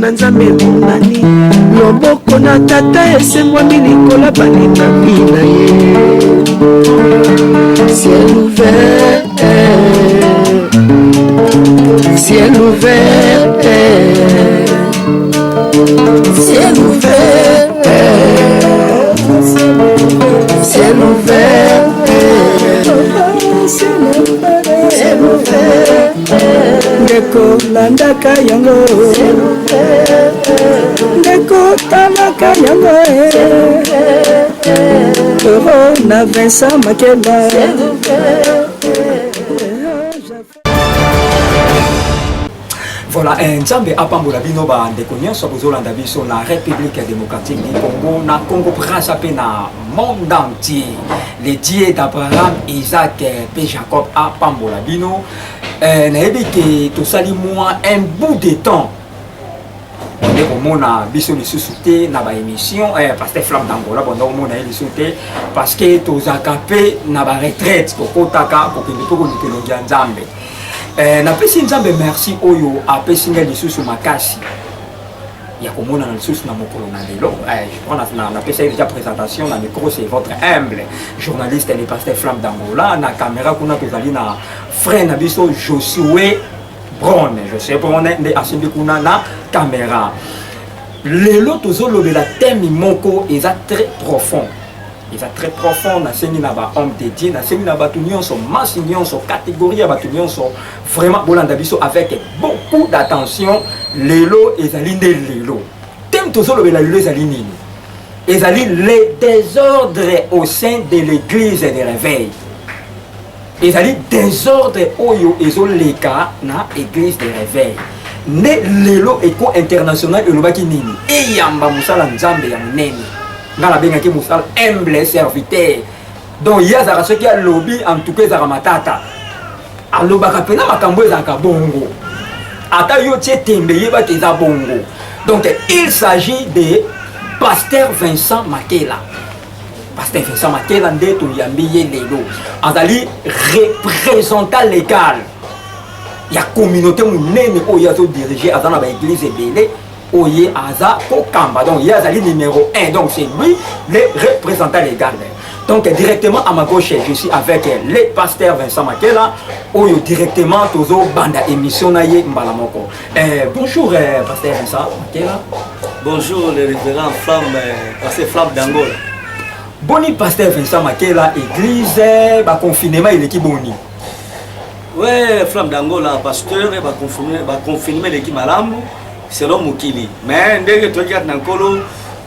na nzambe monani loboko na tata esengwami likolo balinami na ye ciel ouvert ciel ouvert ciel ouvert ciel ouvert ciel ouvert ndeko landaka yango ndeko talaka yango euro na Vincent Makela. Voilà, Nzambe apambola bino ba ndeko nyonso bozolanda biso na République démocratique du Congo, na Congo Braza pe na monde entier. Les dieux d'Abraham, Isaac et Jacob apambola bino. Nayebi ke tosali moi un bout de temps. Ndeko mona biso lisusu te na ba émission parce que Flamme d'Angola bondo mona lisusu te parce que tozaka pe na ba retraite kokotaka kokende poko litelongia Nzambe. Napesi Nzambe merci oyo apesi ngai lisusu makasi ya komona na lisusu na mokolo na lelo. Je prends na pesi déjà présentation na micro, c'est votre humble journaliste et le pasteur Flamme d'Angola. Na caméra kuna tozali na frère na biso Josué Brown. Josué Brown nde asimbi kuna na caméra. Lelo tozolobela thème moko eza très profond. Ils très profond, na seni na ba homme dédié, na seni na batu nyonso, masse nyonso, catégorie ya batu nyonso, vraiment bolanda biso avec beaucoup d'attention. Lelo ezali nde lelo. Thème tozolo bela lelo ezali nini? Ezali les désordres au sein de l'église de réveil. Ezali désordre oyo ezoleka na église de réveil. Ne lelo eko international elobaki nini? Eyamba musala nzambe ya munene. Ngala benga ki musala humble serviteur. Donc yazaka ce qui a lobby en tout cas za matata. Alobaka pena makambo ezaka bongo. Ata yo tie tembe yeba teza bongo. Donc il s'agit de pasteur Vincent Makela. Pasteur Vincent Makela nde to yambiye lelo. Azali représentant légal. Ya communauté munene oyo azo diriger azana ba église ebele. Oye Aza Kokamba, donc il y a le numéro 1, donc c'est lui le représentant légal. Donc directement à ma gauche, je suis avec le pasteur Vincent Makela, Oyo directement Tozo Banda émission Naye Mbalamoko. Bonjour pasteur Vincent Makela. Bonjour le révérend Flamme, pasteur Flamme d'Angola. Boni pasteur Vincent Makela, église, confinement il est qui boni? Ouais, Flamme d'Angola, pasteur, confinement l'équipe Malamou. Selon Mukili. Mais dès que tu regardes dans le colo,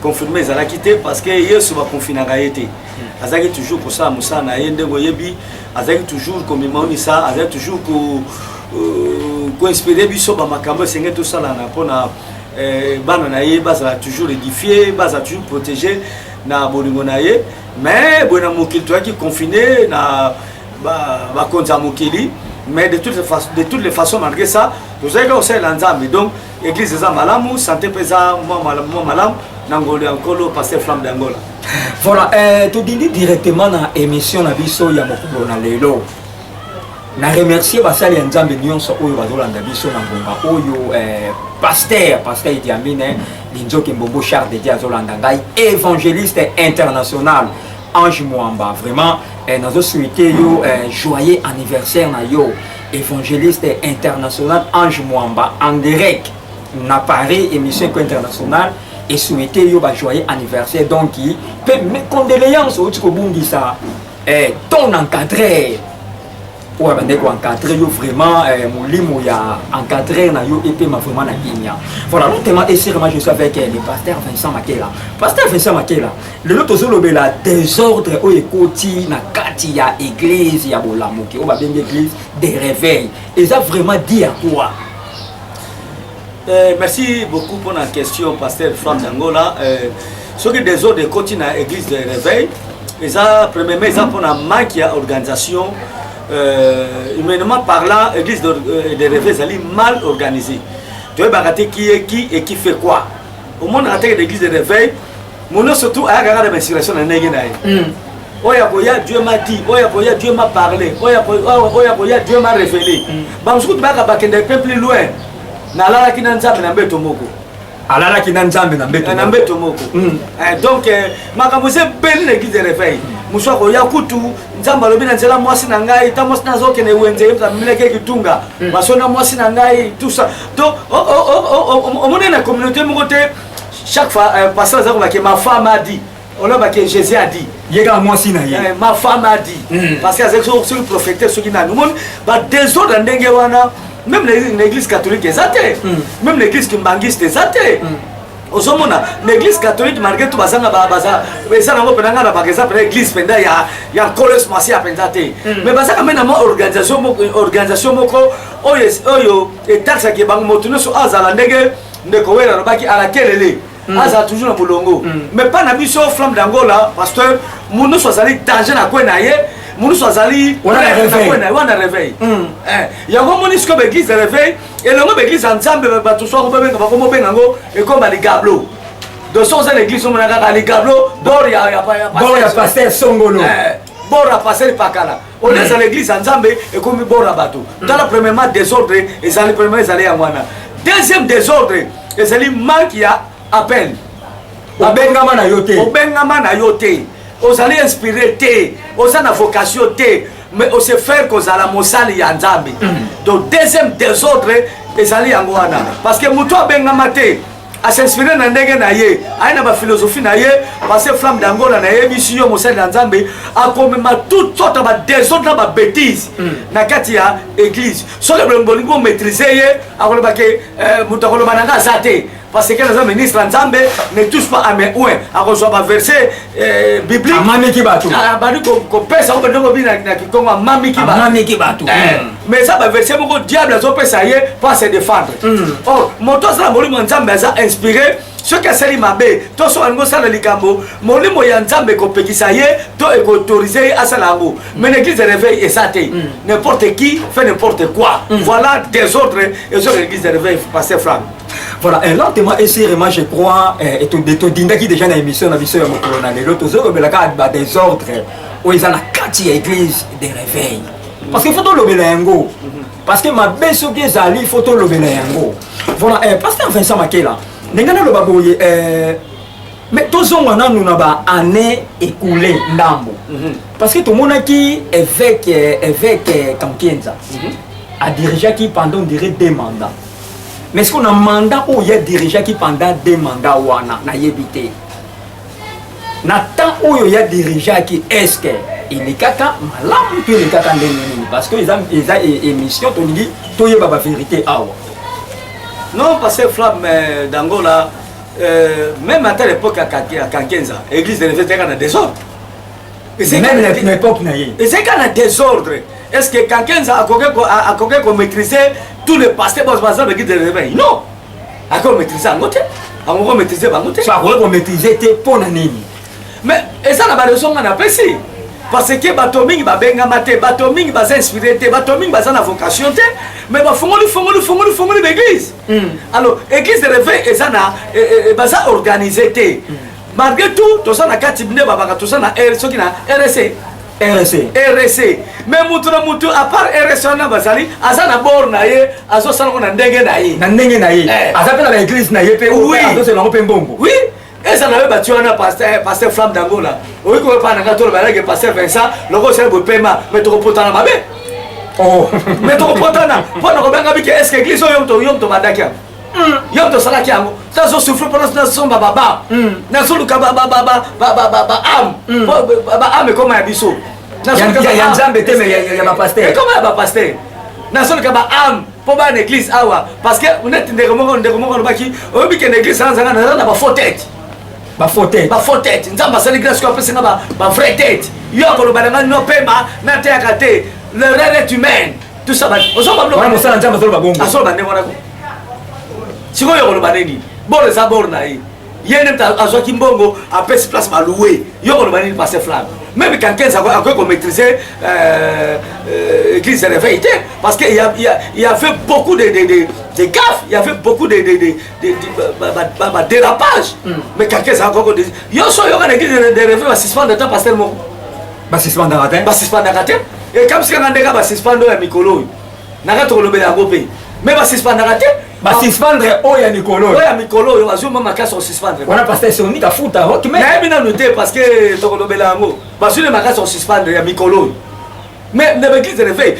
confirmé ça l'a quitté parce que hier sur ma confinement a été. Azaki toujours pour ça, Moussa na yende goyebi. Azaki toujours comme il m'a dit ça, azaki toujours pour inspirer biso ba makambo senga tout ça là pour na bana na ye basa toujours édifié, basa toujours protégé na bolingo na ye. Mais bona Mukili toi qui confiné na ba konza Mukili. Mais de toutes les façons, malgré ça, nous avons aussi l'ensemble. Donc, l'église est malamou, santé pesa, moi malam, n'angolé encore, pasteur Flamme d'Angola. Voilà, tu dis directement dans l'émission na biso ya mokolo na lelo. Na remercier basali nzambe nyonso oyo bazolanda biso na ngonga oyo pasteur Idi Amine Linzoki Mbombo Charles de Diazolanda ngai évangéliste international. Ange Mwamba, vraiment, nous souhaité yo joyeux anniversaire na yo, évangéliste international Ange Mwamba, en direct, na Paris, émission internationale, et souhaité yo joyeux anniversaire, donc il peut mes condoléances au Tikobundi ça, ton encadré, ou encadré yo vraiment, mon limo ya encadré na yo, et puis ma vraiment na Kenya. Voilà, notamment, et sérieusement, je suis avec le pasteur Vincent Makela. Pasteur Vincent Makela, le lot de la désordre au écoti na kati ya église ya bolamuki, on va bien l'église des réveils. Et ça vraiment dit à quoi? Merci beaucoup pour la question, pasteur Flamme d'Angola. Ce qui désordre écoti na église des réveils, et ça, premièrement, ça pour la manque d'organisation. Humainement parlant, l'église des réveils est mal organisée. Tu veux barater qui est qui et qui fait quoi? Au monde de l'église des réveils, mon surtout à regarder l'inspiration de Néguénaï. Oya boya, Dieu m'a dit, Oya boya, Dieu m'a parlé, Oya boya, Dieu m'a révélé. Bamsou baka bakende peu plus loin. Nalala ki nanza na mbeto moko. alala ki na nzambe na mbeto moko donc makambo se belle l'église de réveil muswa ko yakutu nzambe alobi na nzela mwasi na ngai ta mwasi na zoke ne wenze za mileke kitunga basona mwasi na ngai tout ça donc au monde na communauté moko te chaque fois pasteur za ko ba ke ma femme a dit on a que Jésus a dit yega mwasi na ye ma femme a dit parce que avec sur le prophète ce qui na nous ba désordre ndenge wana même l'église catholique ezate même l'église kimbangiste ezate osomona l'église catholique malgré tout bazanga baza eza nango penanga na par exemple l'église penda ya colos masi ya pendate mais bazanga mena mo organisation moko oyo etaxa ke bango motuno so azala ndenge ndeko wera robaki ala kelele aza toujours na bolongo mais pas na biso flamme d'Angola pasteur muno so azali danger na kwena ye Mounou Swazali, on a réveil. Il y a un monisque d'église de réveil, et le mot d'église ensemble, tout soit comme et comme les gablots. De son l'église, on a les gablots, d'or, il y a pasteur Songolo. Bord à passer pas là. On est à l'église ensemble et comme bord à bateau. Dans le premier désordre, et ça les premiers allaient à Wana. Deuxième désordre, et c'est les manques qui a appel. Obengama na yote. Obengama na yote. Vous allez inspirer, vous avez une vocation, mais vous allez faire que vous allez mosali ya nzambe. Donc deuxième désordre, vous allez en Wana. Parce que muto bengamate, à s'inspirer dans ndenge na ye, a une philosophie na ye, parce que flamme d'Angola na ye, mission mosali ya nzambe, a comme toutes sortes de désordre, de bêtises. Na kati ya église. Sur le bolingo maîtriser ye, a comme que muto kolobananga zate. Parce que les ministres Nzambe ne touchent pas à mes ouins. À recevoir un verset biblique. Mami qui bat tout. Qu'on pèse un peu de mobile qui comme Mami qui bat. Mami qui bat tout. Mais ça, le verset, mon diable, ils ont pèse à y pas se défendre. Or, mon tos la moli Nzambe a inspiré. Ce qui a sali mabé, tout ce qu'on a sali likambo, mon limo Nzambe ko pekisa ye, to est autorisé à salambo. Mais l'église de réveil est saté. N'importe qui fait n'importe quoi. Voilà des autres et sur l'église de réveil passer flamme. Voilà, et lentement et sérieusement, je crois, et tout dinda qui déjà dans l'émission, la mission de mon colonel, et l'autre, mais la carte des ordres, où ils ont la carte église des réveils. Parce qu'il faut tout le bélango. Parce que ma belle qui est allée, il faut tout le bélango. Voilà, parce que Vincent Makela, nous avons le babouille, mais tous on a nous n'avons année écoulée d'ambo. Parce que tout le monde qui évêque Kampienza a dirigé qui pendant dirait 2 mandats. Mais est-ce qu'on a un mandat où il y a dirigé qui pendant 2 mandats ou na yébité? Na temps où il y a dirigé qui est-ce que il est kaka malam puis il est kaka ndeni parce que ils ont émission to dit to yeba ba vérité awa. Non parce que flamme d'Angola même à telle époque à Kankenza, église de l'évêque a désordre. Même l'époque na yé. Et c'est qu'on a désordre. Est-ce que Kankenza a qu'on maîtriser tous les pasteurs dans l'église de réveil? Non. A qu'on maîtriser en côté. A qu'on maîtriser en côté. Ça qu'on maîtriser tes pour nani. Mais et ça la raison on apprécie. Parce que batoming ba benga mate, batoming ba inspiré, batoming ba na vocation té, mais ba fongoli l'église. Alors église de réveil et ça na ba ça organisé té. Malgré tout, tout ça na katibne ba tout ça na RSC qui na RSC. RSC. Mais mutu à part RSC na basali, asa na bor na ye, aso sala ko na ndenge na ye. Na ndenge na ye. Asa pe na église na ye pe o aso se lango pe mbongo. Oui. Et ça n'avait battu un pasteur flamme d'Angola. Oui, qu'on pas dans le balai que pasteur Vincent, le gros c'est le paiement, mais tu reportes dans ma baie. Oh, mais tu reportes dans. Pendant que tu est-ce que l'église yom to madaka. Yom to salaki amu. Ça se souffle pendant que son baba. Na solo ka baba am comme un biso. Na solo ka ya nzambe te mais ya ma pasteur. Comment ya pasteur? Na solo ka am pour ba l'église awa parce que on est ndeko baki, on bi que l'église sans na ba faux tête. Ba faux tête nzamba sali grâce ko pesa ba vraie tête yo ko lo balanga no pema na te akate le rêve est humain tout ça ba oso ba lo ba sala nzamba solo ba bongo aso ba ne mona ko siko yo ko lo baneni bole sa borna yi yene ta aso kimbongo a pesa place ba louer yo ko lo baneni passer flamme même quand quelqu'un a quoi maîtriser église de réveil parce que il y a fait beaucoup de gaffes, il y a fait beaucoup de dérapages. Mais quelqu'un a encore dit yo so yo quand église de réveil va suspendre temps pasteur mo va suspendre raté et comme si on a déjà va suspendre ya mikolo na ka to lo bela ngopé mais va suspendre raté suspendre oya mikolo oya mikolo yo azu mama makasi suspendre wana pasteur Soni kafuta ok mais nayebi nanu te parce que tokolobela yango bazwi le makasi suspendre ya mikolo mais na l'église de réveil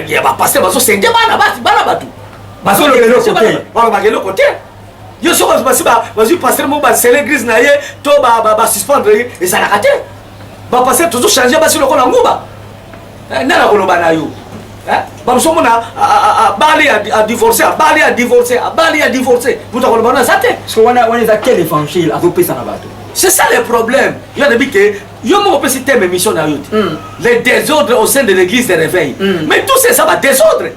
ya bapasteur bazosenge bana bato bazolobela kote balobaka te yo soko bazwi pasteur moko basele église na ye to basuspendre ye ezalaka te bapasteur tozochange basi lokola nguba nana koloba na yo bamsomona bali a divorcé buta koloba na za te so wana eza quel évangile azopesa na bato c'est ça le problème yo debi ke yo moko opesi teme émission na yo te les désordres au sein de l'église de réveil mais tout ça va désordre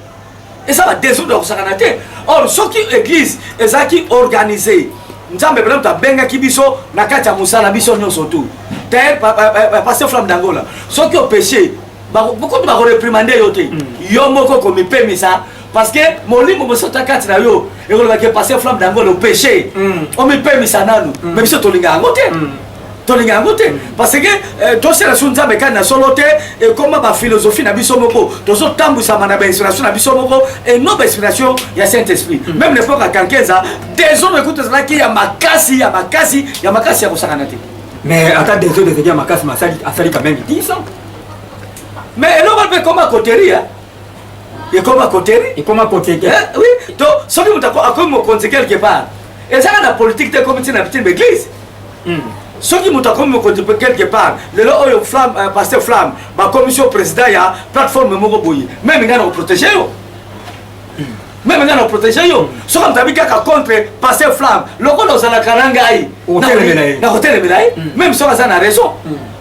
ya kosakana te or soki église ezalaki organisé nzambe peut-être abengaki biso na kati ya mosala biso nyonso tu te pasteur Flamme d'Angola soki opéché beaucoup bakoreprimande yo te yo moko komipemisa parce que molimo bosota kati na yo ekolobaki pasteur Flamme d'Angola opéché omipemisa nanu mais biso tolinga yango te parce que tosala so nzambe kani na solo te ekoma baphilosophie na biso moko tozotambwisama na bainspiration na biso moko eno bainspiration ya Saint-Esprit même l'époque ya kankeza désordre ekuti ezalaki ya makasi ya kosakana te mais ata désordre ezalaki ya makasi asali quand même 10 ans mais eloko mpe ekoma koterie ekoma koterie oui to soki moto akomi mokonzi quelque part ezaka na politique te komi ntina bitini baeglise soki moto akomi mokonzi quelque part lelo oyo pasteur Flamme bakomisi président ya plateforme moko boye meme ngai na koprotege yo soki moto abi kaka contre pasteur Flamme lokola ozalaka na ngai na kotelemela ye même soki aza na raison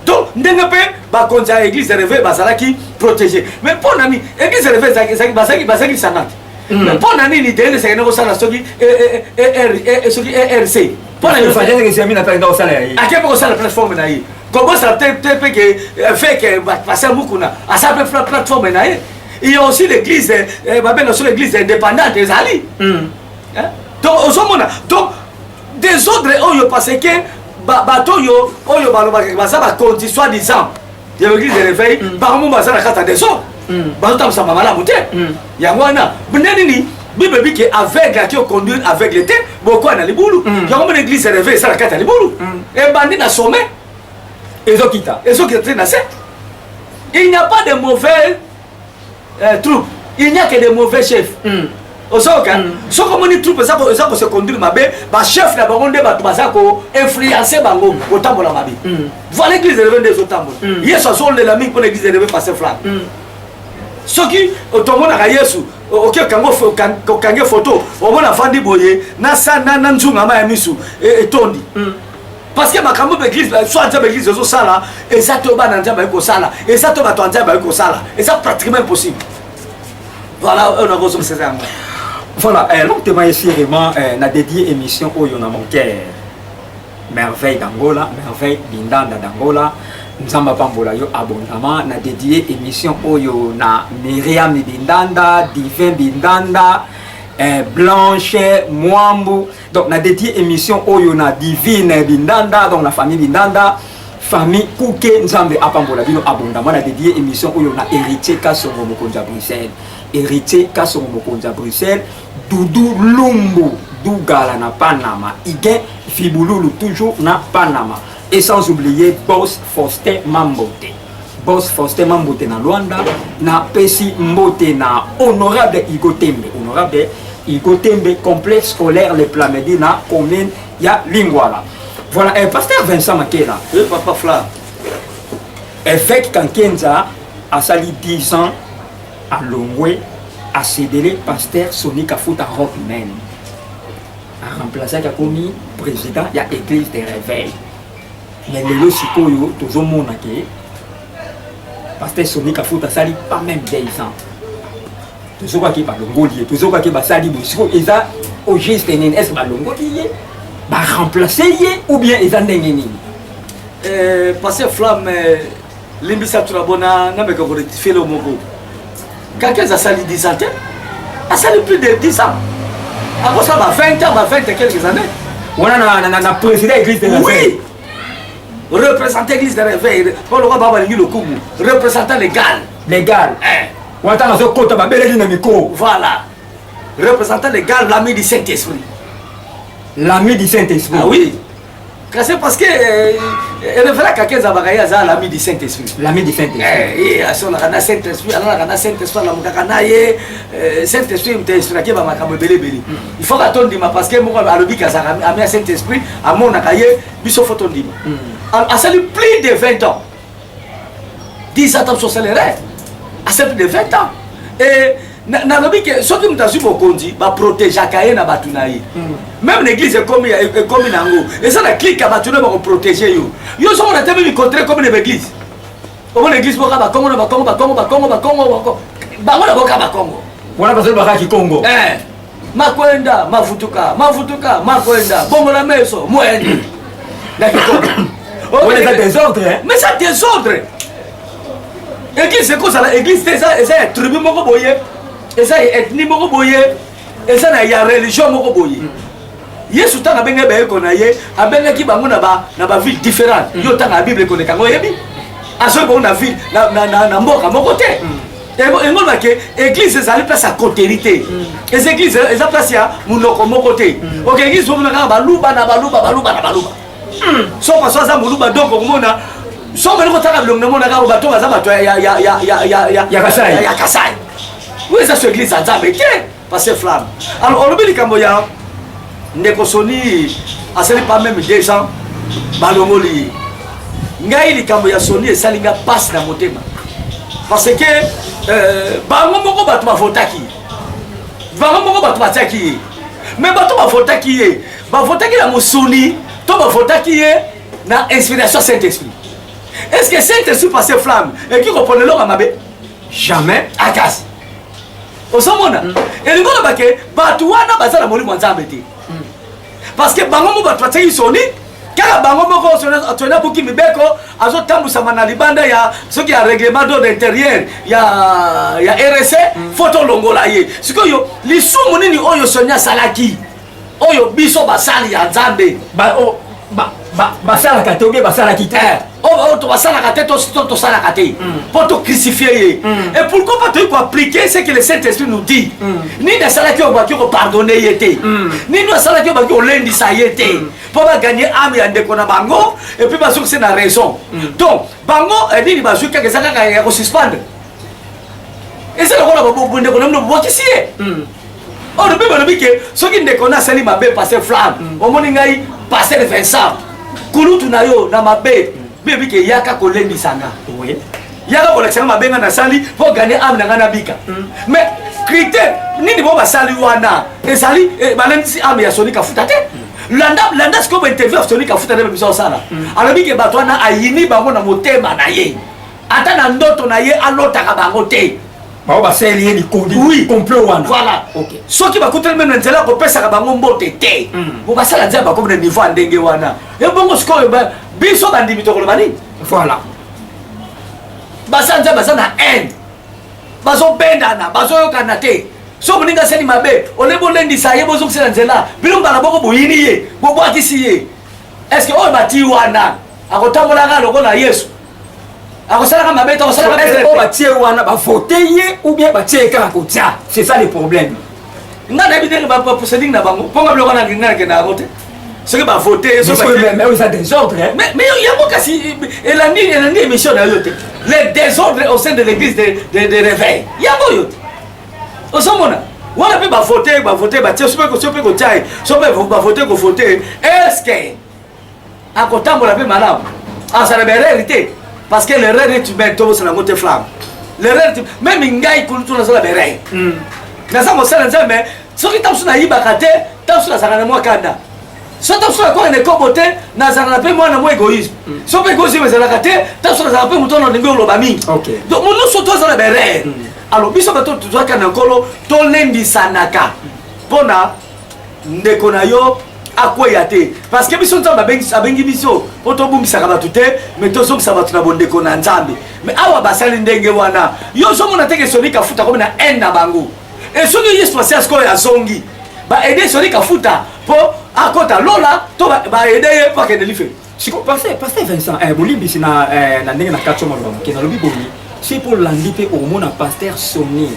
donc ndenge mpe bakonzi ya église de réveil bazalaki protégé mais mpo na nini église de réveil bazalaki sanate mais mpo na nini deyende esengene kosala soki ERC ake mpe kosala plateforme na ye kobosala te mpe ke feke pasteur mukuna asala mpe plateforme na ye il y a aussi l'église babenga so l'église indépendante ezali donc ozomona donc désordre oyo parce que bato oyo balobaka baza bakonzi soi-disant ya l'église de réveil bango baza na kati ya désordre bazotambwisama malamu te yango wana nini bible biki aveugle ati oconduire aveugle te bokoya na libulu yango mona église de réveil eza na kati ya libulu ebandi na sommet ezokita te na se il n'y a pas de mauvais troupes il n'y a que de mauvais chefs osoka soko moni troupe eza ko se conduire mabe ba chef na bango nde bato baza ko influencer bango kotambola mabe voilà l'église de réveil des otambola yesu azolela mingi pour l'église de réveil passer flamme soki otomonaka yesu okange photo omona fandi boye na nzungama ya misu etondi parce que makambo baeglise soit nzambe église ezosala eza to bana nzambe ekosala eza to bato ya nzambe ekosala eza pratiquement impossible voilà on a besoin de ces amours. Voilà, longtemps ici vraiment na dédié émission oyo na mon cœur. Merveille d'Angola, merveille bindanda d'Angola. Nzamba pambola yo abondamment na dédié émission oyo na Myriam bindanda, Divin bindanda, Blanche Mwambu. Donc na dédié émission oyo na Divine bindanda, donc la famille bindanda, famille Kouké Nzambe apambola bino abondamment na dédié émission oyo na héritier Kasongo Mokonza Bruxelles. Héritier Kasongo Mokonza Bruxelles, Doudou Lumbu, Dougala na Panama, Igen Fibululu toujours na Panama. Et sans oublier Boss Faustin Mambote. Boss Faustin Mambote na Luanda, na Pesi Mbote na Honorable Igotembe, complexe scolaire Le Plamedi na commune ya Lingwala. Voilà, pasteur Vincent Makela. Oui, papa Fla. Évêque Kankenza a sali 10 ans à Longwe, à cédé pasteur Soni Kafuta Rockman. A remplacé Kakomi, président de l'église des réveils. Mais le sikoyo, tout le monde pasteur Soni Kafuta sali pas même 10 ans. Tout le monde qui parle Longolier, tout le monde qui parle sali, ils ont au juste est-ce que Longolier va remplacer ou bien ils ont des pasteur Flamme, l'imbisa Turabona, n'a pas rectifié le mot. Quelqu'un a sali 10 ans, a sali plus de 10 ans. Après ça, 20 ans, 20 et quelques années. On a président l'église de réveil. Oui, représentant l'église de réveil. On le voit le Koumou, représentant légal. Légal. On a un côté de micro. Voilà. représentant légal l'ami du Saint-Esprit. L'ami du Saint-Esprit. Ah oui. C'est parce que révérend quelqu'un Zabagaya a l'ami du Saint-Esprit. L'ami du Saint-Esprit. Eh, à son la Saint-Esprit, alors la Saint-Esprit, la Mukakanaye, Saint-Esprit, m't'instruire qui va m'accabler belé. Il faut attendre dima parce que moi à l'obi kaza ami Saint-Esprit à mon akaye biso photo dima. À ça plus de 20 ans. 10 ans sur salaire. À ça plus de 20 ans. Et na lobi que ceux qui m'tasu bokondi ba protéger kaye na batunaye. Même l'église est comme nango. Et ça la clique à batunaye ba protéger yo. Yo so on a tellement rencontré comme une église. Comme l'église boka ba Congo ba Congo ba Congo ba Congo ba Congo ba ngona boka ba Congo. Wana passer baka ki Congo. Makwenda mafutuka makwenda bongo la meso mwendi. D'accord. On est à désordre hein. Mais ça désordre. Église c'est quoi ça la église c'est ça tribu moko boye. Et ça ethnie moko boye. Et ça na ya religion moko boye. Yesu tanga benga be ko na ye abenga ki bango na ba ville différente. Yo tanga Bible ko ne kango yebi. Aso ko na ville na mboka moko te. Et ngol ba ke église ezali place à cotérité. Les églises eza place ya munoko moko te. OK église bo na baluba na baluba. So pas ça muluba donc komona so mele ko taka bilongo mona ka bato baza bato ya Kasai. Où est cette église à Nzambe ke passer flamme. Alors on le dit kambo ya ndeko soni asali pas même 2 ans balongoli. Ngai likambo ya soni esalinga passe na motema. Parce que bango moko bato bavotaki. Bango moko bato batiaki. Mais bato bavotaki ye. Bavotaki la mosoni, to bavotaki ye na inspiration Saint-Esprit. Est-ce que Saint-Esprit passe flamme et qui reprenait l'homme à mabe? Jamais. Akas. Osomona. Et le gars bake bato wana bazala molimo nzambe te. Parce que bango moko bato batiaki soni. Car bango moko tona buki mibeko azo tambusa mana libanda ya soki ya règlement d'ordre intérieur ya RC photo longola ye sikoyo lisumu nini oyo sonya salaki oyo biso basali ya Nzambe basala kate obe basala kite to basala kate to sala kate pour te crucifier et pourquoi pas tu appliquer ce que le Saint-Esprit nous dit ni na salaki o baki ko pardonner yete ni na salaki o baki o lendi sa yete pour ba gagner âme ya ndeko na bango et puis baso c'est na raison donc bango nini baso ka kesaka ka ya ko suspendre et c'est le rôle ba bo ndeko na mno bo kisiye on ne peut pas dire que ce qui ndeko na sali mabe passer flamme o moni ngai passer Vincent kulutu na yo na mabe bébé que yaka ko lendi sanga oui yaka ko lekanga mabenga na sali pour gagner âme na ngana bika mais critère nini bo basali wana ezali balenzi âme ya Soni Kafuta te landa siko interview Soni Kafuta na biso sala alobi ke bato na ayini bango na motema na ye ata na ndoto na ye alotaka bango te bao baseli ye likodi oui complot wana voilà OK soki bakuteli même nzela ko pesa ka bango mbote te bo basala nzela ba comme na niveau ndenge wana e bongo siko biso bandimi to ko bani voilà basanja basana haine bazo bendana bazo yokana te so moninga seni mabe olebo lendi sa ye bozo kusela nzela bilonga na boko boyini ye bobwakisi ye est-ce que o bati wana akotambola ka lokola Yesu akosala mabe to akosala est-ce que batie wana ba voter ye ou bien batie ka kotia c'est ça le problème ngana bidenge ba procéding na bango ponga biloko na ngina ke na voter ce que ba voter so mais ça désordre mais il y a beaucoup kasi elandi émission na yote les désordres au sein de l'église de réveil il y a beaucoup osomona wana pe ba voter ba tie sope ko tie sope ba voter ko voter est-ce que akotambola pe malamu ça la vérité parce que l'erreur est humaine to ça la montée flamme l'erreur même ngai kulutu na sala berei na sa mo sala nzambe soki tamsu na yiba kate tamsu na sala na mwa kanda so tamsu na ko ne ko bote na sala na pe mwana mo égoïsme so pe égoïsme sala kate tamsu na sala pe mutono ndingo lo bami OK donc mon so to sala berei alors biso bato tuzaka na kolo to lendi sanaka pona ndeko na yo akweya te parce que biso nzambe abengi biso po tobumisaka bato te mais tozongisa bato na bondeko na Nzambe mais awa basali ndenge wana yo ozomona teke Soni Kafuta komi na haine na bango et soki Yesu asiasi koyo azongi baede Soni Kafuta po akota lola to baede ye po akende life siko passer Vincent bolimbisi na ndenge na katso maloba ke na lobi boni si pour landi pe omona pasteur Soni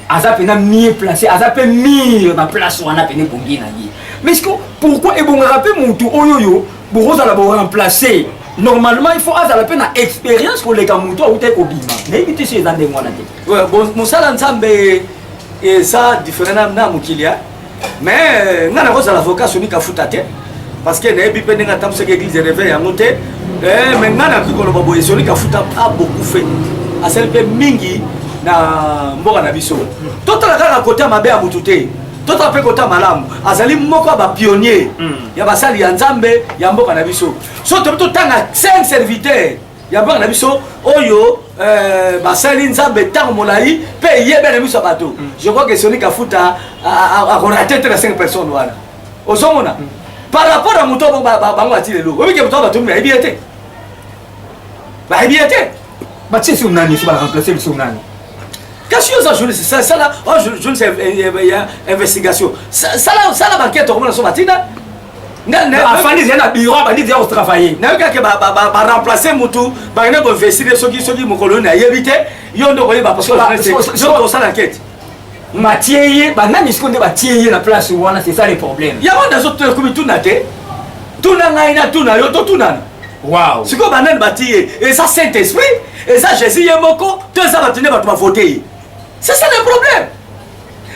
aza pena mieux placé aza pe mire na place wana pene bongi na ye mais est-ce que pourquoi ebongaka pe mutu oyoyo bokozala boremplacer normalement il faut azala pe na expérience koleka mutu aute kobima nayebi te so eza ndenge wana te mosala nzambe eza différent na mokili mais nga nakozala avocat soki kafuta te parce que nayebi mpe ndenge atambusaki église réveil yango te mais nga nakoki koloba boye soki kafuta a beaucoup fait asali mpe mingi na mboka na biso totala kaka kote ya mabe ya mutu te totala mpe kote ya malamu azali moko ya bapionnier ya basali ya nzambe ya mboka na biso so tobi totanga 5 serviteur ya mboka na biso oyo basali nzambe ntango molai mpe eyebene biso ya bato je crois que soni kafuta akorate te na 5 personnes wana ozomona par rapport à mutu bango ati lelo obike mutu batomi bayebi ye te bayebi ye te batie sur nani so baremplacer sur nani kasi yo za journaliste ça là journaliste investigation ça là banquette comme so batina afandi zia na bureau bandi zia kotravailler nayokaki baremplacer mutu bakende koinvestire soki mokolo na yebi te yo nde koyeba parce que osala enquête batie ye banani siko nde batie ye na place wana c'est ça le problème yango nazokomi tuna te tuna ngai na tuna yo totunana wow sikoyo banani batie ye eza saint esprit eza jésus ye moko to eza bato nde bato bavote ye c'est ça le problème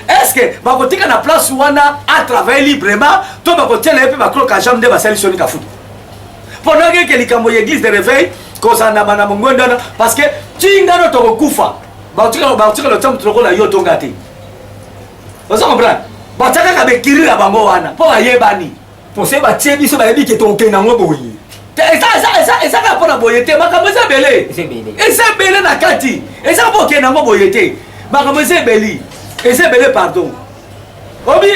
est-ce que bakotika na place wana a travailler librement to bakotiela ye mpe bakloka jambe nde basali soni kafuta pendant keke likambo ya église de réveil kozala na bana mongwendo wana parce que tingano tokokufa bakotika lotiamu tokola yo tonga te oza comprendre batia kaka bekiri na bango wana mpo bayebani pose batie biso bayebi ke tokokende yango boye eza kaka mpona boye te makambo eza ebele eza ebele na kati eza mpo okende yango boye te makambo eza ebeli eza ebele pardon obi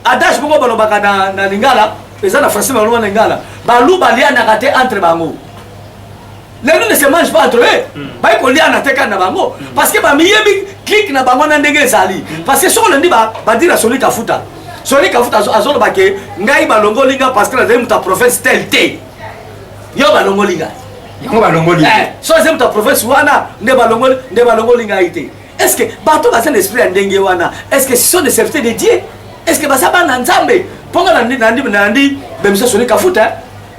adage moko balobaka na lingala eza na français baloba na lingala balu balianaka te entre bango lelo ne se mange pas entre eux bayi koliana te kani na bango parce que bamiyebi clique na bango na ndenge ezali parce que soko lendi badira soni kafuta azoloba ke ngai balongoli nga parce que nazali mutu ya province tel te yo balongoli ngai yango balongoli so azali mutu ya province wana nde balongoli ngai te est ce que bato baza na esprit ya ndenge wana est ce que ce sont des serviteurs de Dieu est ce que baza bana nzambe mponga nandi bemisa soni kafuta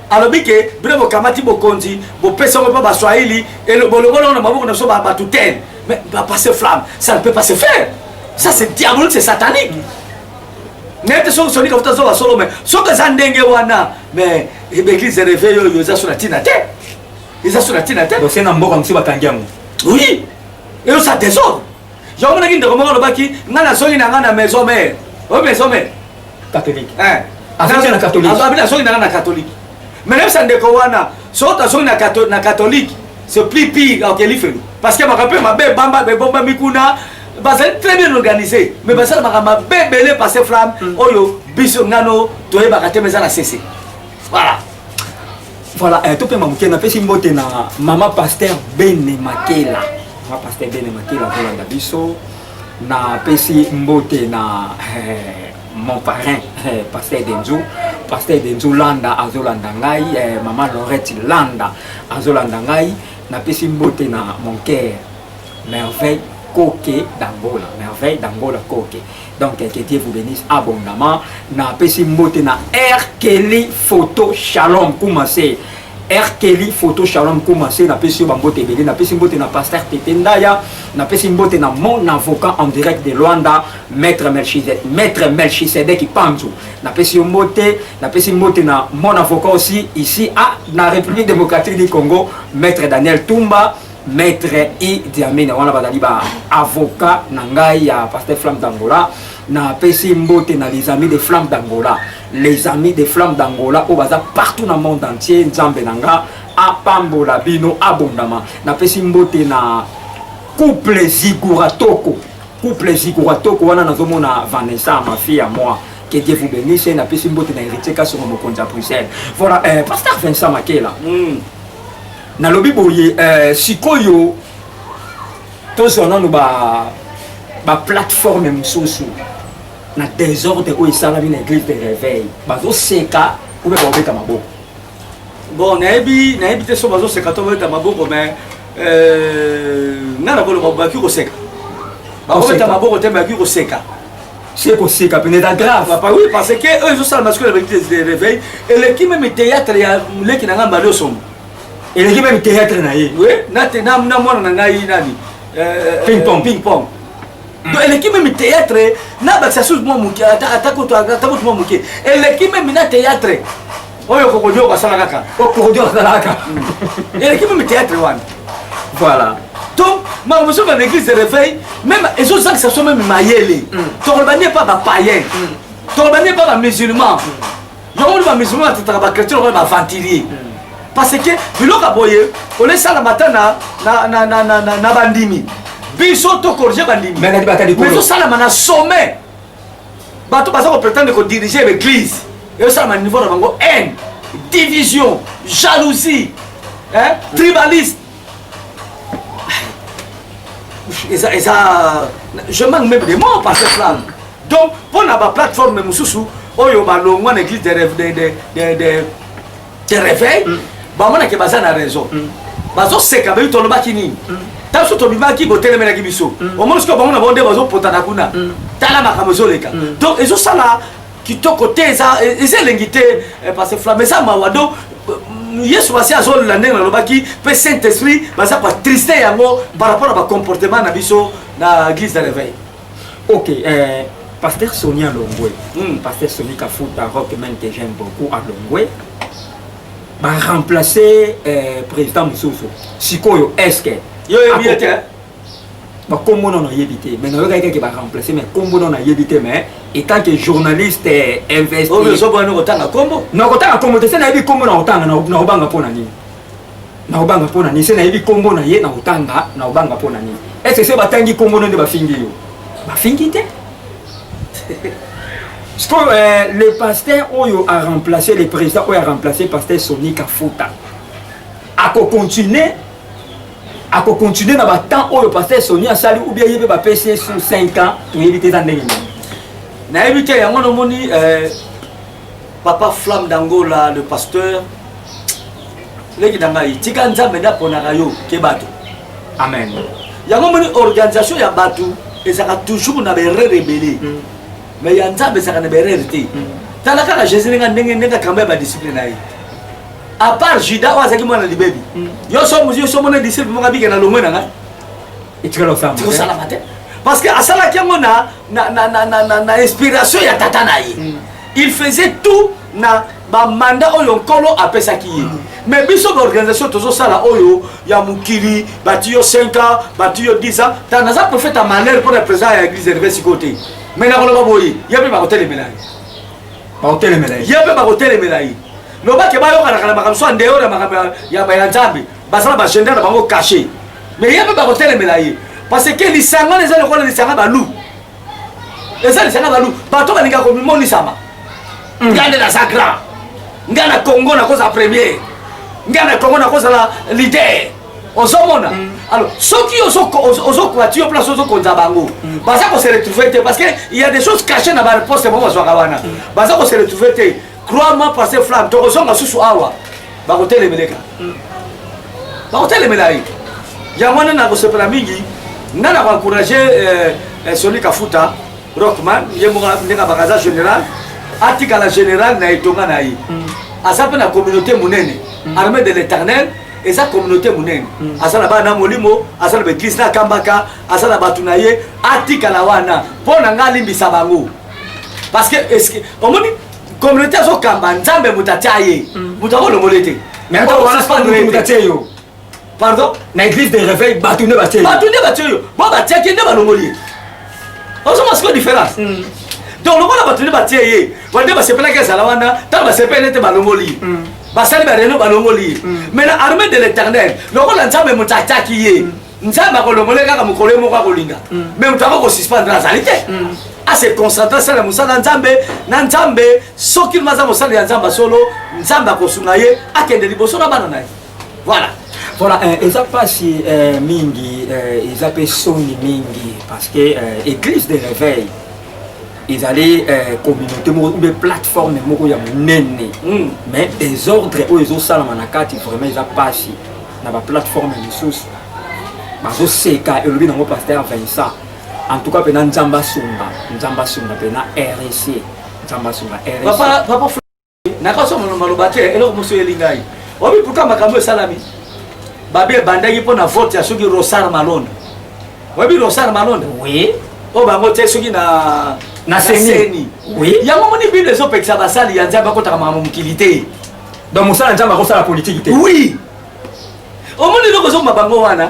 alobi ke bino bokamati bokonzi bopesa ngo mpo baswahili bolongolo na maboko na biso batutele mais passer flamme ça ne peut pas se faire ça c'est diabolique c'est satanique nete soki soni kafuta zo basolo mais soki eza ndenge wana mais église réveil oyo eza so na ntina te donc c'est na mboka mosusu bakangi yango oui eyo ça désordre yango monaki ndeko moko alobaki ngai nazongi na ngai na maison mare oyo maison mare catholique azongi na ngai na catholique mais nayebisa ndeko wana soki tazongi na catholique c'est plus pire okeli felu parce que makambo mpe mabe bebombami kuna bazali très bien organisé mais basala makambo mabe ebele passe flamme oyo biso ngano toyebaka te eza na cc voilà topema moke napesi mbote na mama pasteur Bene Makela azolanda biso napesi mbote na mon parrain pasteur Denzo Landa azolanda ngai mama Lorette Landa azolanda ngai napesi mbote na mon cœur merveille Koke d'Angola Koke donc que Dieu vous bénisse abondamment napesi mbote na Kelly photo shalom commencé Kelly photo shalom commencé napesi bambote ebele napesi mbote na pasteur Tetendaya napesi mbote na mon avocat en direct de Luanda maître Melchisedek Ipanzu napesi mbote na mon avocat aussi ici à la République démocratique du Congo maître Daniel Tumba maître Idi Amin wana bazali ba avocat na ngai ya pasteur Flamme d'Angola napesi mbote na les amis de Flamme d'Angola au baza partout dans le monde entier nzambe nanga apambola bino abondama napesi mbote na couple Ziguratoko wana nazomona Vanessa ma fille à moi que Dieu vous bénisse napesi mbote na héritier kaso mokonzi à Bruxelles voilà pasteur Vincent Makela nalobi boye sikoyo tozona no ba plateforme mosusu na désordre oyo esalami na église de réveil bazoseka obe baobeta maboko bon nayebi te so bazoseka to babeta maboko mais nga na koloba baki koseka bakobeta maboko te baki koseka c'est koseka peut-être grave oui parce que eux ils ont ça masque avec des réveils et l'équipe même théâtre ya leki na ngamba leo somo et l'équipe même théâtre na ye oui na mwana na ngai nani ping pong donc l'équipe même théâtre na ba ça sous moi muki atako moi muki et l'équipe même na théâtre oyo kokodio basala kaka et l'équipe même théâtre wana voilà donc ma monsieur dans l'église de réveil même ils ont ça que ça soit même mayele torobani pas ba païen torobani pas ba musulman yo ba musulman tata ba chrétien ba ventilier parce que biloka boye on laisse ça la matin na bandimi biso to corriger bandimi mais biso ça la na sommet bato baza ko prétendre ko diriger l'église et ça na niveau na bango haine division jalousie tribalisme et ça je manque même des mots par cette flamme donc pour la plateforme mususu oyo balongwa na église de réveil bamona ke baza na raison bazo seka be to lobaki nini taso to bimaki boteleme na kibiso au moins que bamona bonde bazo potana kuna tala makamozo leka donc ezo sala kitoko te eza lengité parce que flamme ça mawado yesu basi azolela ndenge nalobaki mpe saint esprit baza batriste yango par rapport à bacomportement na biso na église de réveil ok pasteur Sonia Longwe pasteur Sonia Kafuta Rockman que j'aime beaucoup à Longwe va remplacer président Moussousou sikoyo est-ce que yo yebiete ba kombo non yebité mais non quelqu'un qui va remplacer mais kombo non yebité mais étant que journaliste investi oh mais so bwana kotanga kombo na kotanga kombo te na yebi kombo na otanga na obanga pona nini na obanga pona nini se na yebi kombo na ye na otanga na obanga pona nini est-ce que c'est batangi kombo non de bafingi yo bafingi te parce que le pasteur Oyo a remplacé le président Oyo a remplacé pasteur Sonia Kafuta a continuer dans le temps où le pasteur Sonia Sali ou bien il va passer sur 5 ans pour éviter dans les na éviter yango no moni papa Flamme d'Angola le pasteur leki danga itika nzambe na pona kayo ke bato amen yango moni organisation ya bato ezaka toujours na bere rebelle mais ya nzambe saka na bere rete tala kaka Jésus nga kamba ba discipline ai à part Judas wazaki mwana libebi yo so mona disciple mo kabike na lomwe na nga itikalo sama ko sala matin parce que asala kiango na inspiration ya tata na ye il faisait tout na ba mandat oyo nkolo apesaki ye mais biso l'organisation tozo sala oyo ya mukili batiyo 5 ans batiyo 10 ans tana za prophète à malheur pour le président ya église de Réveil côté mais na koloba boye yabe ba hotel melai yabe ba hotel melai lobake bayokana kana makamso ndeo na makamba ya bayanzambe basala ba gender na bango caché mais yabe ba hotel melai parce que lisanga les gens les lisanga balu eza lisanga balu bato baninga ko mimoni sama ngande na sacra ngana Congo na cause premier ngana Congo na cause la leader osomona alors ceux qui oso kwatio place oso konza bango baza ko se retrouver parce que il y a des choses cachées na ba poste bon bazwa kawana baza ko se retrouver crois-moi passer Flamme to osonga susu awa ba hôtel meleka ba hôtel melai ya mwana na ko sepela mingi ngana ko encourager Sonia Kafuta Rockman yemoka ndeka bakaza général atika la général na etonga na yi asape na communauté munene armée de l'Éternel et sa communauté munene asala bana molimo asala be Christ na kambaka asala batunaye atika la wana pona ngali mbisa bango parce que est-ce que omoni communauté zo kamba nzambe mutataye mutako lo molete mais on va pas nous mutatayo pardon na église de réveil batune batayo bon batiaki nde balongoli ozo masiko différence donc lokola batune batiye wande basepelaki ezala wana ntango basepeli ete balongoli basali bareno balongoli mais na armée de l'Éternel lokola nzambe moto ataki ye nzambe akolongole kaka mokolo ye moko akolinga mais moto akokosuspendre azali te ase concentre sala mosala nzambe na nzambe soki maza mosala ya nzambe solo nzambe akosunga ye akende liboso na bana na ye voilà voilà eza pasi mingi eza pe soni mingi parce que église de réveil ils allaient communauté ou des plateformes moko ya munene mais des ordres où ils ont salama na kati vraiment ils a passé na ba plateforme ressources bazo seka et le nango pasteur Vincent en tout cas pena nzamba sunga pena RC nzamba sunga RC papa nakaso maloba te eloko moso elingai obi pourquoi makambo salami babe bandaki pona vote ya soki Rosar Malonda obi Rosar Malonda oui o bango te soki na seni oui yango moni bible zo pekisa basali ya nzamba kotaka makambo mukilité donc mosala nzamba ko sala politique te oui o moni loko zo mabango wana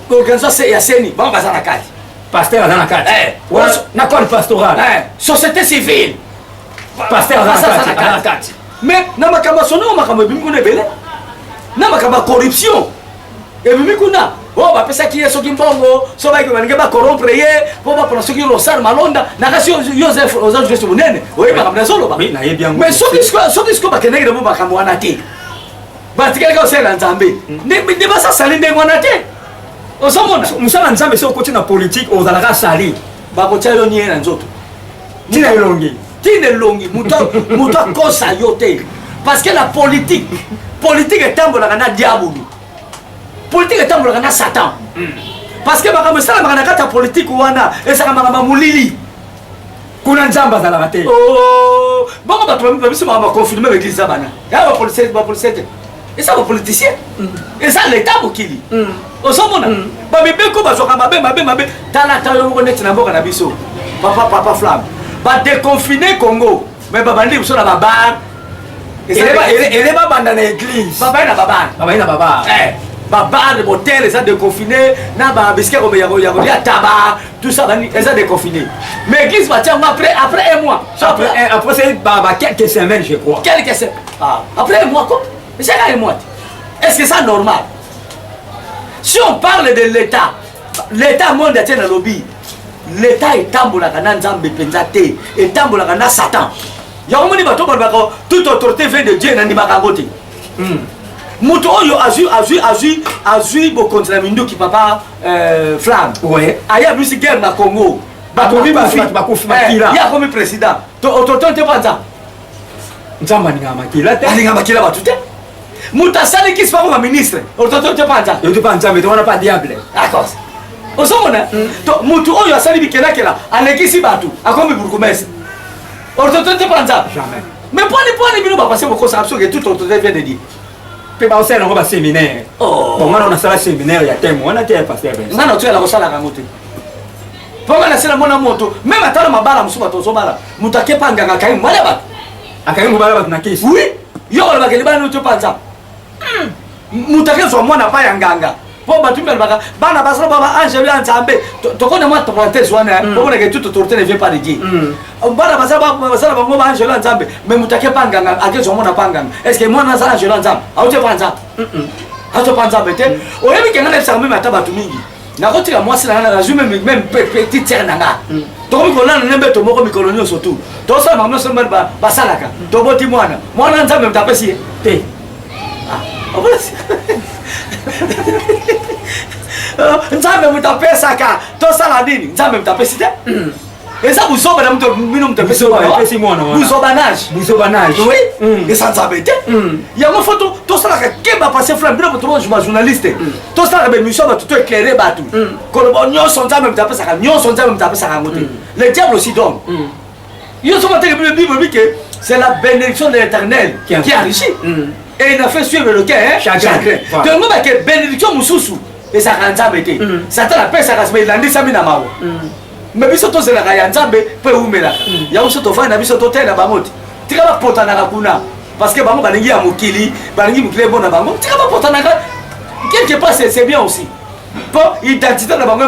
organisation ya seni bango bazana kati pasteur azana kati na corps pastoral société civile pasteur azana kati mais na makambo sono makambo ebimi kuna ebele na makambo corruption ebimi kuna o bapesaki ye soki mbongo so baiki balingi bacorrompre ye po bapona soki Rosar Malonda nakasi Joseph oza monene oyeba makambo nazoloba mais soki siko bakendaki namo makambo wana te batikalaka osala nzambe nde basasali ndenge wana te osomona mosala nzambe so okoti na politique ozalaka sali bakotia yo nie na nzoto tina elongi moto akosa yo te parce que la politique etambolaka na diabolo politique etambolaka na satan parce que makambo esalamaka na kati ya politique wana ezaka makambo molili kuna nzambe azalaka te bongo bato babiso makambo baconfirme baeglise ya bana ya bapolisie te eza bapoliticien eza leta mokili ozomona babebeko bazwaka mabe tala yo moko neti na mboka na biso papa Flamme badeconfine Congo mais babandi biso na babar ele babanda na église babai na babar babar de motel eza déconfiné na babisike ya kolia taba tout ça bani eza déconfiné mais église batiango après un mois après c'est quelques semaines je crois après un mois quoi c'est là un mois est-ce que ça normal si on parle de l'état monde atient na lobby l'état etambolaka na nzambe penza te etambolaka na satan yango moni bato balobaka toute autorité vient de Dieu nandimaka yango te moto oyo azwi bokonzi na minduki papa Flamme aya bisi guerre na Congo ya akomi président autorité te panza nzambe alingaka makila bato te moto asaliki sipako baministre autorité te panza yo te pa nzambe te wana pa diable d'accord osomona moto oyo asali bikelakela alekisi bato akomi bourgmestre autorité te panza jamais mais poni bino bapase bokosa absolument toute autorité vient de dire mpe baosala yango baséminaire bon ngana onasala séminaire ya teme wana te ya paster ngana otyela kosalaka yango te mpo nga nasila mona moto meme atala mabala mosusu bato ozobala moto akepanganga akangi mobala bato akangi mobala bato na kisi oui yo olobaka libala nio tyopanza moto akezwa mwana pa ya nganga mpo bato mbe alobaka bana basala baba angelu ya nzambe tokone mwa parenthèse wana omonaka toute autorité ne vient pas de Dieu bana basala bango ba angelu ya nzambe mais moto akepanganga akezwa mwana panganga est ce que mwana azala angelu ya nzambe autyopanza autyopanza be te oyebi ke nga nayebisaka meme ata bato mingi nakotika mwasi nanga nazwi même petite sere nanga tokomi kolanda ne mbeto moko mikolo nyonso tu tosala makambo nyonso mbani basalaka toboti mwana nzambe moto apesi ye te nzambe moto apesaka tosala nini nzambe moto apesi te eza buzoba na bino moto apesi buzobanage eza nzambe te yango fo tosalaka keba pase Flamme bino moto bajournaliste tosalaka bemission bato to éclaire bato koloba nyonso nzambe moto apesaka nyonso nzambe moto apesaka yango te le diable aussi donne yo soki bateke bino bible bi ke c'est la bénédiction de l'éternel qui enrichit et il a fait suivre le cœur chagrin tongo bake bénédiction mosusu ezalaka nzambe te satan apesaka sima elandisami na mawa mais biso tozelaka ya nzambe mpo ewumelaka yango biso tovandi na biso totela bango te tika bapotanaka kuna parce que bango balingi ya mokili balingi mokili ebona bango tika bapotanaka quelque part c'est bien aussi mpo identité na bango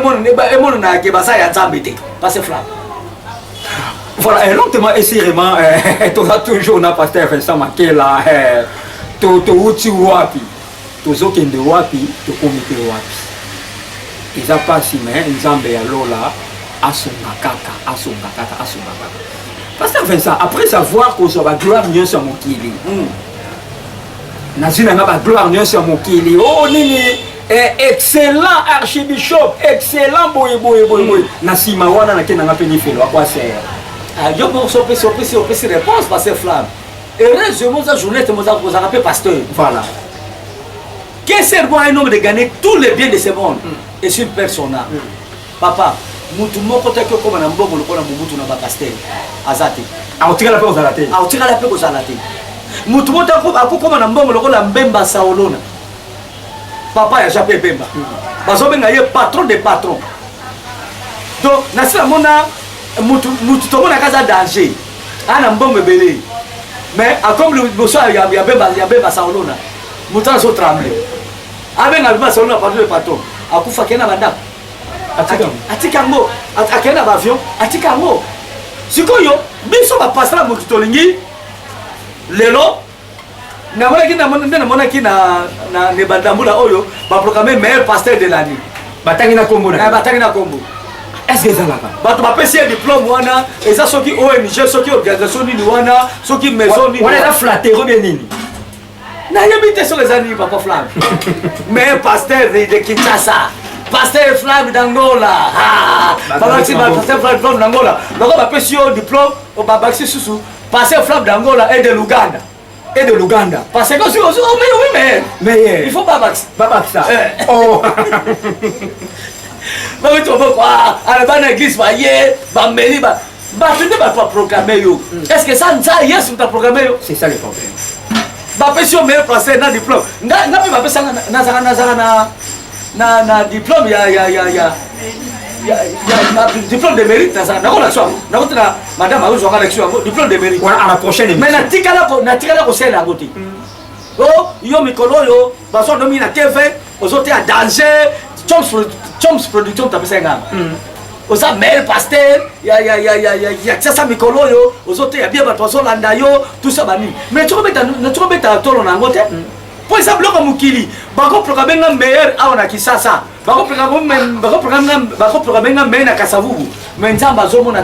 emonanake baza ya nzambe te parce Flamme. Voilà, lentement et sérieusement, tu as toujours na pasteur Vincent Makela, tu uti wapi, tu zokende wapi, tu komite wapi. Ils a pas si mais nzambe ya lola asunga kaka. Pasteur Vincent, après savoir qu'on soit gloire nyo sur mokili. Nazina nga gloire nyo sur mokili. Oh nini excellent archibishop, excellent boy. Na sima wana na kena ngapeni felo akwa ser. Yo pour se réponse parce que Flamme. Heureusement ça journée te moza vous rappelle pasteur. Voilà. Qu'est-ce que un homme de gagner tous les biens de ce monde et sur une personne. papa mutu moko te ko koma na mbongo lokola mubutu na ba pasteur azate aotikala pe ozala te aotikala pe kozala te mutu moko akokoma na mbongo lokola mbemba saolona papa ya jape bemba bazobenga ye patron de patron donc nasila mona mutu tomona kaza danger ana mbongo ebele mais akomi liboso ya bemba saolona mutu azo tremble abenga bemba saolona patron de patron akufa kena bandako atika yango akende na baavion atika yango sikoyo biso bapasala moki tolingi lelo namonaki na nebandambula oyo baprograme meilleur pasteur de l'année batangi na kombo est-ce que ezalaka bato bapesi ye diplôme wana eza soki ONG soki organisation nini wana soki maison nini wana eza flatero bien nini nayebi te soki eza nini papa Flamme meilleur pasteur de Kinshasa Pasteur Flamme d'Angola. Pasteur Flamme d'Angola. Donc on va passer au diplôme, on va passer sous Pasteur Flamme d'Angola et de l'Ouganda. Parce que mais il faut pas baxer. Ça. Oh. Mais tu vois quoi? À la bonne église, va mêler, tu ne vas pas programmer. Est-ce que ça yes, tu as programmé? C'est ça le problème. Va passer au meilleur pasteur dans diplôme. Va passer na diplôme diplôme de mérite na madame azozwanga lection diplôme de mérite à la prochaine mais natikala kosala yango te o yo mikolo oyo bazonomi na tv ozoteya danger choms production tapesa ngama oza maire pasteur ya tiasa mikolo oyo ozoteya bie bato bazolanda yo tout ça bani mais tokobeta tolo na yango te po eza biloko mokili bakoprograme nga meilleur awa na kisasa bakoprograme nga meilleur na kasavubu mais nzambe azomona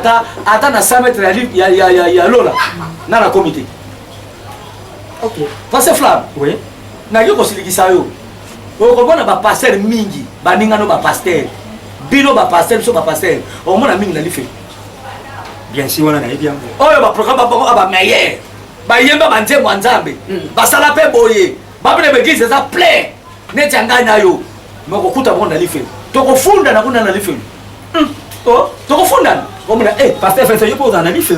ata na 100 mètre ya lola na na komite Pasteur Flamme naki kosilikisa yo okomona bapaster mingi baningano bapaster bino bapaster biso bapaster omona mingi na life bien sûr wana nayebi yango oyo baprograme babongo abameilleur bayemba banzembo ya nzambe basala mpe boye babine beglise eza plein neti yangai na yo mokokuta bongo na life tokofunda na kuna na life tokofundana omona pasteur fese yo mpo ozala na life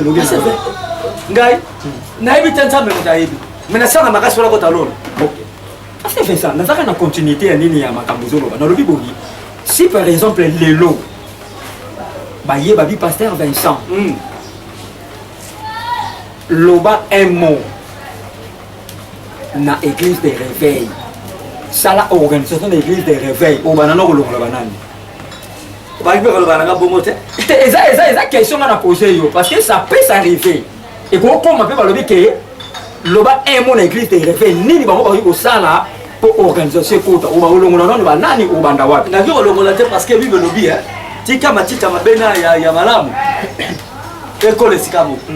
ngai nayebi te nzambe moto ayebi me nasanga makasi wana kota lola pasteur fese nazaka na continuité ya nini ya makambo ozoloba nalobi boyi si par exemple lelo bayeba bi pasteur Vincent loba un mot na église de réveil sala organisation de l'église de réveil o banana kolongola banani bakipe kolobana nga bongo te eza question nga na posé yo parce que ça peut s'arriver et kokoma mpe balobi ke loba un mot na église de réveil nini bango bakoki kosala po organisation ekota o bakolongola nano banani obanda wapi naki kolongola te parce que bible elobi tika matita mabe ya malamu ekolo esika moko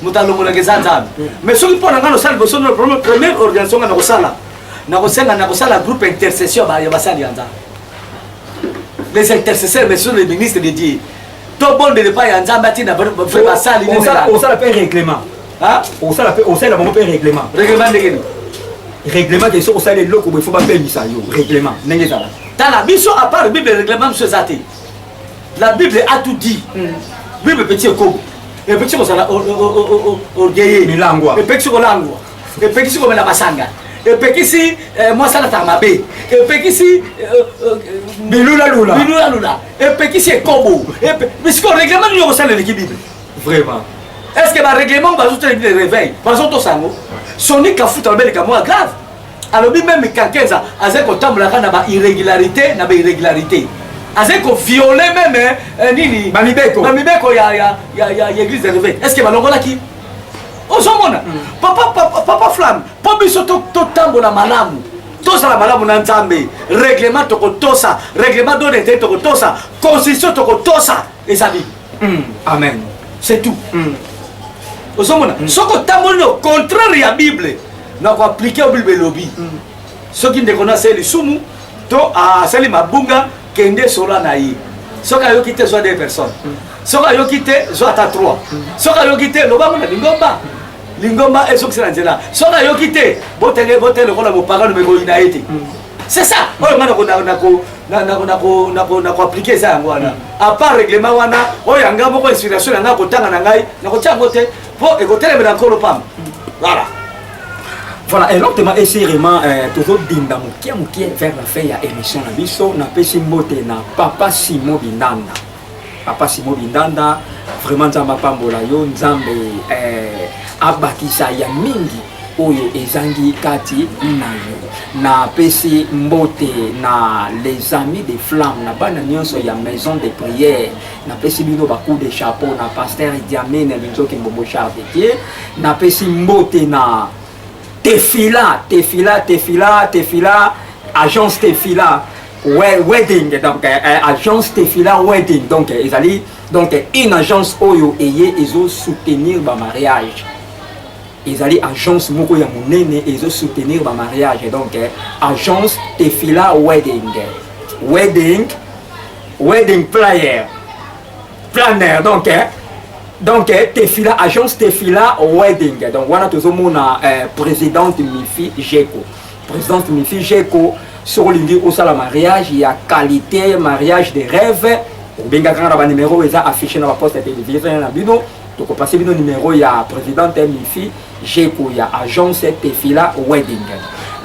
moto alongolaka eza nzambe mais soki mpo na nga nosala liboso na première organisation nga na kosala groupe intercession ya basali ya nzambe les intercesseurs mais sur les ministres de Dieu to bondele pa ya nzambe atina vrai basali osala mpe règlement osala bango mpe règlement ndenge règlement ke soki osala eloko boye fo bapemisa yo règlement ndenge ezala tala biso à part bible règlement biso eza te la bible a tout dit bible petit ekobo epekisi kozala orgueilleux milangwa epekisi kolangwa epekisi komela basanga epekisi mwasalataka mabe epekisi bilula epekisi ekobo bisiko règlement nini okosala eleki bible vraiment est ce que barèglement bazotala bible réveil bazotosango soni kafuta lobeleka mwa grave alobi meme kankeza azali kotambolaka na bairrégularité na bairrégularité azali koviole meme nini bamibeko ya église de réveil est ce que balongolaki ozomona papa Flamme po biso totambola malamu tosala malamu na nzambe règlement tokotosa règlement d'honnêteté tokotosa constitution tokotosa ezali amen c'est tout ozomona soki otamboli au contraire ya bible na koaplike o bible elobi soki ndeko na asali lisumu to asali mabunga kende sola na ye soki ayoki te zwa 2 personnes soki ayoki te zwa ata 3 soki ayoki te lobango na lingomba ezokisa na nzela soki ayoki te botele lokola mopagano mekoyina ye te c'est ça oyo nga appliquer ça yango wana à part règlement wana oyo yanga moko inspiration yanga kotanga na ngai nakotia yango te mpo ekotelemela nkolo pamba voilà. Voilà, et l'autre essayé vraiment toujours dinda mukie vers la fin ya émission na biso na pesi mbote na Papa Simon Bindanda. Papa Simon Bindanda vraiment nzamba pambola yo nzambe abakisa ya mingi oyo ezangi kati na yo na pesi mbote na les amis des flammes na bana nyonso ya maison de prière na pesi bino ba coup de chapeau na pasteur Diamene Binzoki Mbombo Charles na pesi mbote na Tefila, agence Tefila wedding, donc agence Tefila wedding, donc une agence oyo eye ezo soutenir ba mariage. Ils allaient agence moko ya munene ezo soutenir ba mariage, donc agence Tefila wedding planner, donc Tefila agence Tefila wedding, donc voilà tout le monde présidente Mifi Geko sur l'indie au sala mariage, il y a qualité mariage de rêve ou bien quand on a numéro ils a affiché dans la poste télévision na bino donc passer bino numéro il y a présidente Mifi Geko, il y a agence Tefila wedding.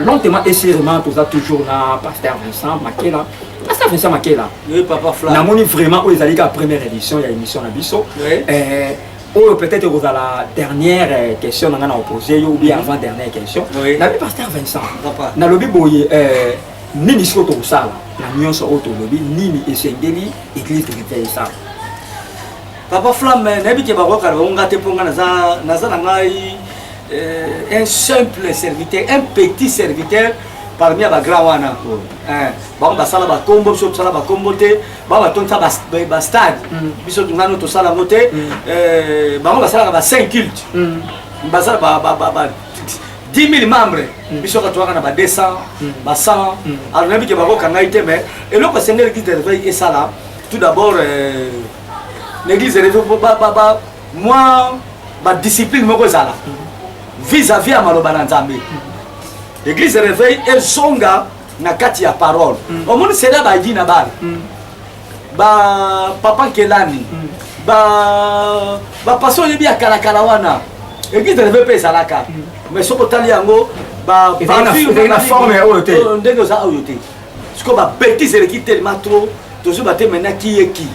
Longtemps et sérieusement tout ça toujours na pasteur Vincent Makela. Pasteur Vincent Makela. Oui papa Fla. Na moni vraiment où ils allaient la première édition il y a émission na biso. Ou peut-être vous la dernière question on a posé ou bien avant dernière question. Na bi pasteur Vincent. Papa. Na lobi boye nini soto sala na nyonso auto lobi nini esengeli église de ça. Papa Fla mais na bi ke ba ko ka ba ngate ponga na za na ngai un simple serviteur, un petit serviteur parmi les grands wana. Bon basala ba combo so sala ba combo te, ba tonta ba stade. Biso ngano to sala mote, ba basala ba 5 cultes. Basala ba 10 000 membres. Biso ka toaka na ba 200, ba 100. Alors nabi ke ba ko kanga ite mais et le pasteur l'église de réveil et ça tout d'abord l'église de réveil moi ba discipline moko sala. Vis-à-vis à Malobana Nzambe. L'église de réveil et songa na kati ya parole. Au monde c'est là ba dit na bal. Ba papa Kelani. Ba passion yebi akala wana. L'église de réveil pe salaka. Mais soko tali yango ba na forme oyote. Ndenge za oyote. Parce que ba bêtise l'équipe tellement trop toujours ba te maintenant qui est qui.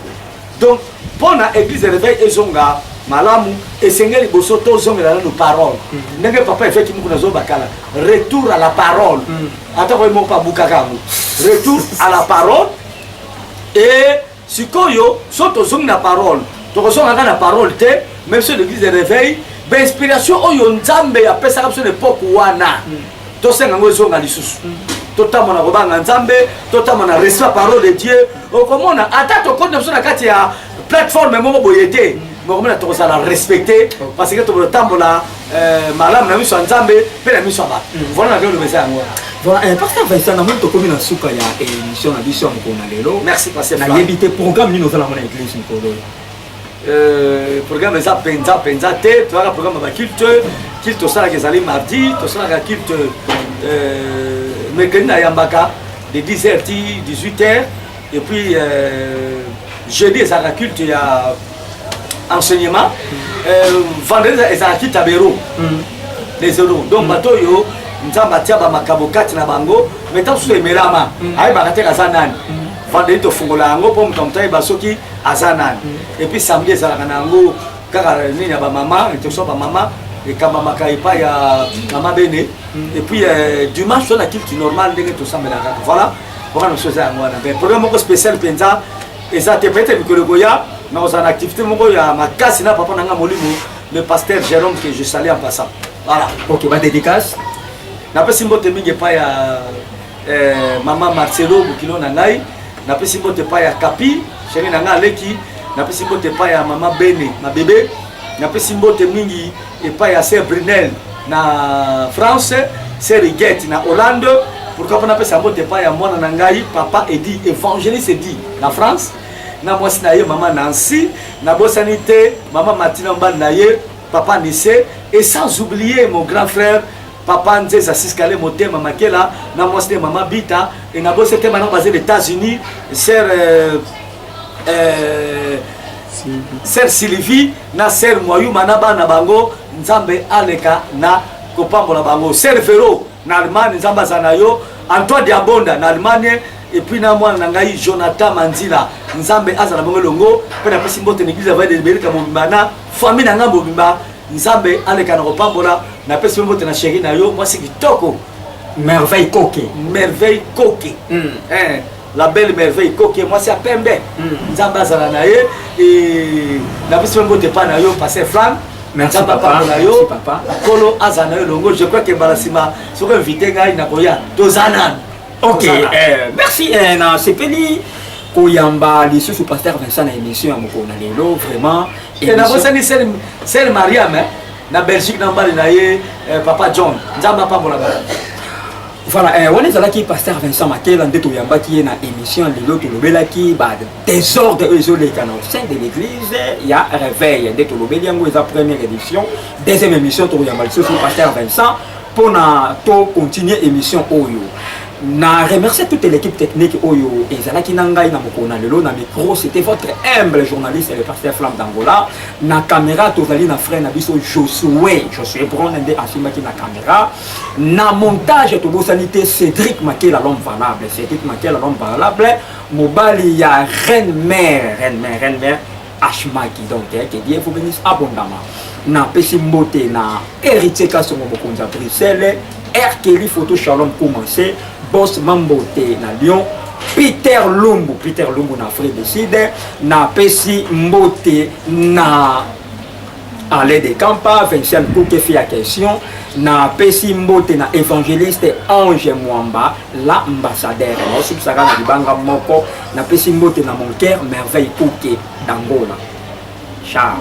Donc pour la église de réveil et songa malamu esengeli bosoto zongela nos paroles ndenge papa effectivement kuna zo bakala retour à la parole atako mo pa bukakamu retour à la parole et sikoyo soto zongna parole to zonga na parole te même sur l'église de réveil ben inspiration oyo nzambe ya pesa kapso de poko wana to senga ngo zonga lisusu totamo na kobanga nzambe totamo na recevoir parole de Dieu okomona ata to konde na kati ya plateforme mo boyete mais on a respecté parce que tout le temps là madame na miso nzambe pe na miso ba voilà le message voilà pasteur Vincent na monto comme na suka ya émission na biso mkona lelo merci pasteur na yebité programme ni nous allons na église mkolo programme ça penza te tu as programme ba culte ça que ça mardi to ça culte mercredi na yambaka de 10h 18h et puis jeudi ça culte il y a enseignement vendredi et à quitte à Béro les euros donc bateau yo nzamba tia ba makabo kati na bango metant sous emelama ay ba kateka zanani vendredi to fungola ngo po mtomtai basoki azanani et puis samedi ça la nango kaka nini ba mama to so ba mama et kama makaipa ya mama bene et puis dimanche on a culte normal ndenge to sambela voilà on a chose à moi mais programme spécial penza et ça te peut-être que goya mais en activité mon goya ma casse na papa nanga molimo le pasteur Jérôme que je salue en passant voilà OK ba dédicace na pesi mbote mingi pa ya maman Marcelo bukilo na ngai na pesi mbote pa ya Kapi chéri na ngai Leki na pesi mbote pa ya maman Bene ma bébé na pesi mbote mingi et pa ya sœur Brunel na France sœur Riguette na Hollande pourquoi pas na pesi mbote pa ya mwana na ngai papa Edi évangéliste Edi na France na mwasi na ye maman Nancy na bosanité maman Martina Mbal na ye papa Nissé et sans oublier mon grand frère papa Nzeza Siskale Motema Makela na moi c'était maman Bita et na bo c'était maintenant basé aux États-Unis sœur sœur Sylvie na sœur Moyou manaba na bango Nzambe aleka na kopambola bango sœur Vero na Allemagne Nzamba zanayo Antoine Diabonda na Allemagne et puis na moi na ngai Jonathan Manzila Nzambe azana bango longo pe na pesi mbote l'église va de belika mobimba na famille na ngambo mobimba Nzambe aleka na kopambola na pesi mbote na chéri na yo moi c'est kitoko merveille coquet la belle merveille coquet moi c'est à Pembe Nzambe azana na ye et na pesi mbote pa na yo passer flamme. Merci papa. Merci papa. Kolo azana yo longo je crois que balasima sur invité ngai na koya tozanan. Ok, merci na sepeli koyamba lisu sous pasteur Vincent na émission amoko na lelo vraiment et na bosani c'est Mariam na Belgique na mbali na ye papa John Nzamba pambola ba. Voilà, on est là qui pasteur Vincent Makela ndeto yamba qui na émission lelo to lobela qui ba désordre isolé kana au sein de l'église il y a réveil ndeto lobeli yango eza première édition deuxième émission to yamba lisu sous pasteur Vincent pour na to continuer émission oyo. Na remercier toute l'équipe technique Oyo et Zalaki Nangai na mokona lelo na micro c'était votre humble journaliste le pasteur Flamme d'Angola na caméra tozali na frère na biso Josué Brown ndé asimaki na caméra na montage to bosanité Cédric Makela l'homme valable mobali ya reine mère Ashmaki donc que Dieu vous bénisse abondamment na pesi mbote na héritier Kasongo Mokonza Bruxelles Kelly photo Shalom commencé boss Mambote na Lyon Peter Lumbu na Afrique du Sud na pesi mbote na Allée des Campa Vincent Kouke fait la question na pesi mbote na évangéliste Ange Mwamba la ambassadeur na subsara na libanga moko na pesi mbote na mon cœur merveille Kouke d'Angola ciao.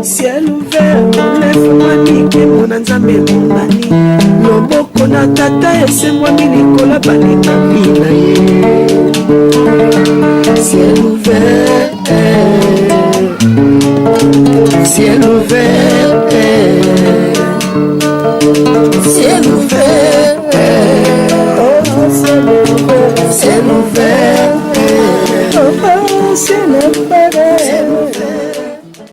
Ciel ouvert, lève-moi nique mon Nzambe monani loboko na tata ese mwami likola balinga mina ye. Ciel ouvert